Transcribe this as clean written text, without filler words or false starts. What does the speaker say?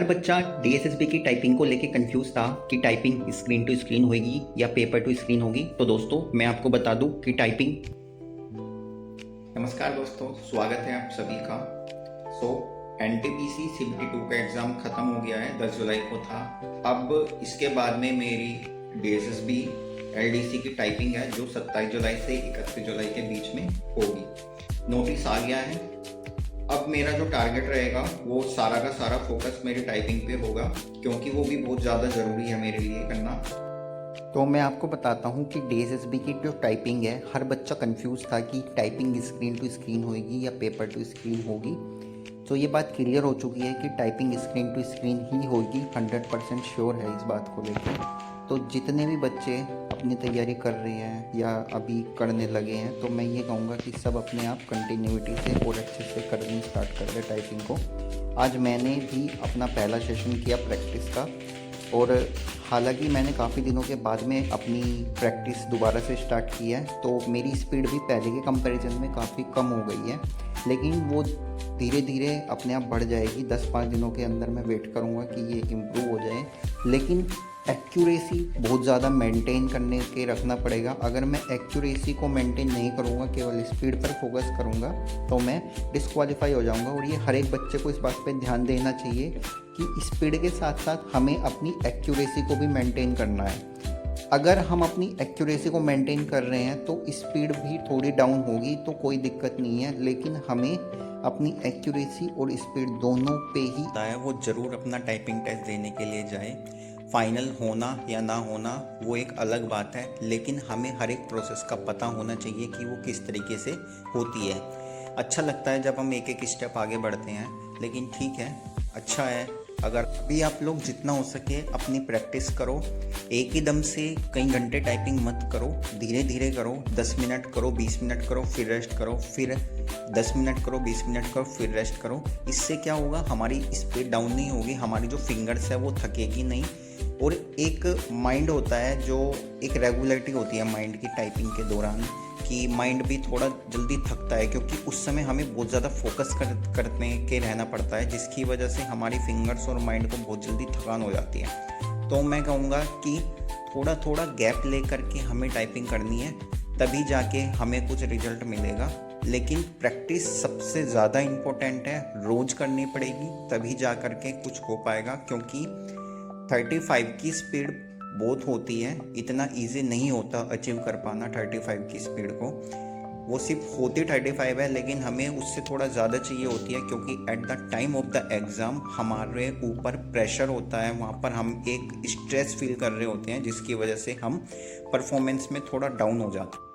बच्चा डीएसएसबी की टाइपिंग को लेके कंफ्यूज था कि टाइपिंग स्क्रीन टू स्क्रीन होगी या पेपर टू स्क्रीन होगी। तो दोस्तों मैं आपको बता दूं कि टाइपिंग। नमस्कार दोस्तों, स्वागत है आप सभी का। एनटीपीसी सीबीटी 2 का एग्ज़ाम ख़त्म हो गया है, 10 जुलाई को था। अब इसके बाद में मेरी डीएसएसबी एलडीसी की टाइपिंग है जो 27 जुलाई से 31 जुलाई के बीच में होगी। नोटिस आ गया है। अब मेरा जो टारगेट रहेगा वो सारा का सारा फोकस मेरी टाइपिंग पे होगा, क्योंकि वो भी बहुत ज़्यादा ज़रूरी है मेरे लिए करना। तो मैं आपको बताता हूँ कि डीएसएसबी की जो टाइपिंग है, हर बच्चा कंफ्यूज था कि टाइपिंग स्क्रीन टू स्क्रीन होगी या पेपर टू स्क्रीन होगी। तो ये बात क्लियर हो चुकी है कि टाइपिंग स्क्रीन टू स्क्रीन ही होगी। 100% श्योर है इस बात को लेकर। तो जितने भी बच्चे अपनी तैयारी कर रहे हैं या अभी करने लगे हैं, तो मैं ये कहूँगा कि सब अपने आप कंटिन्यूटी से और अच्छे से करनी स्टार्ट कर दे टाइपिंग को। आज मैंने भी अपना पहला सेशन किया प्रैक्टिस का, और हालांकि मैंने काफ़ी दिनों के बाद में अपनी प्रैक्टिस दोबारा से स्टार्ट की है, तो मेरी स्पीड भी पहले के कंपैरिजन में काफ़ी कम हो गई है, लेकिन वो धीरे धीरे अपने आप बढ़ जाएगी। 10-5 दिनों के अंदर मैं वेट करूँगा कि ये इम्प्रूव हो जाए, लेकिन एक्यूरेसी बहुत ज़्यादा मेंटेन करने के रखना पड़ेगा। अगर मैं एक्यूरेसी को मेंटेन नहीं करूँगा, केवल स्पीड पर फोकस करूँगा, तो मैं डिस्क्वालीफाई हो जाऊँगा। और ये हर एक बच्चे को इस बात पे ध्यान देना चाहिए कि स्पीड के साथ साथ हमें अपनी एक्यूरेसी को भी मेंटेन करना है। अगर हम अपनी एक्यूरेसी को मेंटेन कर रहे हैं तो स्पीड भी थोड़ी डाउन होगी, तो कोई दिक्कत नहीं है, लेकिन हमें अपनी एक्यूरेसी और स्पीड दोनों पे ही है वो ज़रूर अपना टाइपिंग टेस्ट देने के लिए जाए। फाइनल होना या ना होना वो एक अलग बात है, लेकिन हमें हर एक प्रोसेस का पता होना चाहिए कि वो किस तरीके से होती है। अच्छा लगता है जब हम एक एक स्टेप आगे बढ़ते हैं, लेकिन ठीक है, अच्छा है अगर अभी आप लोग जितना हो सके अपनी प्रैक्टिस करो। एक ही दम से कई घंटे टाइपिंग मत करो, धीरे धीरे करो। 10 मिनट करो, 20 मिनट करो, फिर रेस्ट करो, फिर 10 मिनट करो, 20 मिनट करो, फिर रेस्ट करो। इससे क्या होगा, हमारी स्पीड डाउन नहीं होगी, हमारी जो फिंगर्स है वो थकेगी नहीं। और एक माइंड होता है, जो एक रेगुलरिटी होती है माइंड की टाइपिंग के दौरान, कि माइंड भी थोड़ा जल्दी थकता है, क्योंकि उस समय हमें बहुत ज़्यादा फोकस करने के रहना पड़ता है, जिसकी वजह से हमारी फिंगर्स और माइंड को बहुत जल्दी थकान हो जाती है। तो मैं कहूँगा कि थोड़ा थोड़ा गैप ले करके हमें टाइपिंग करनी है, तभी जाके हमें कुछ रिजल्ट मिलेगा। लेकिन प्रैक्टिस सबसे ज़्यादा इम्पोर्टेंट है, रोज़ करनी पड़ेगी, तभी जा कर के कुछ हो पाएगा। क्योंकि 35 की स्पीड बहुत होती है, इतना इजी नहीं होता अचीव कर पाना 35 की स्पीड को। वो सिर्फ होती 35 है, लेकिन हमें उससे थोड़ा ज़्यादा चाहिए होती है, क्योंकि at the time of the exam हमारे ऊपर प्रेशर होता है। वहाँ पर हम एक स्ट्रेस फील कर रहे होते हैं, जिसकी वजह से हम परफॉर्मेंस में थोड़ा डाउन हो जाते हैं।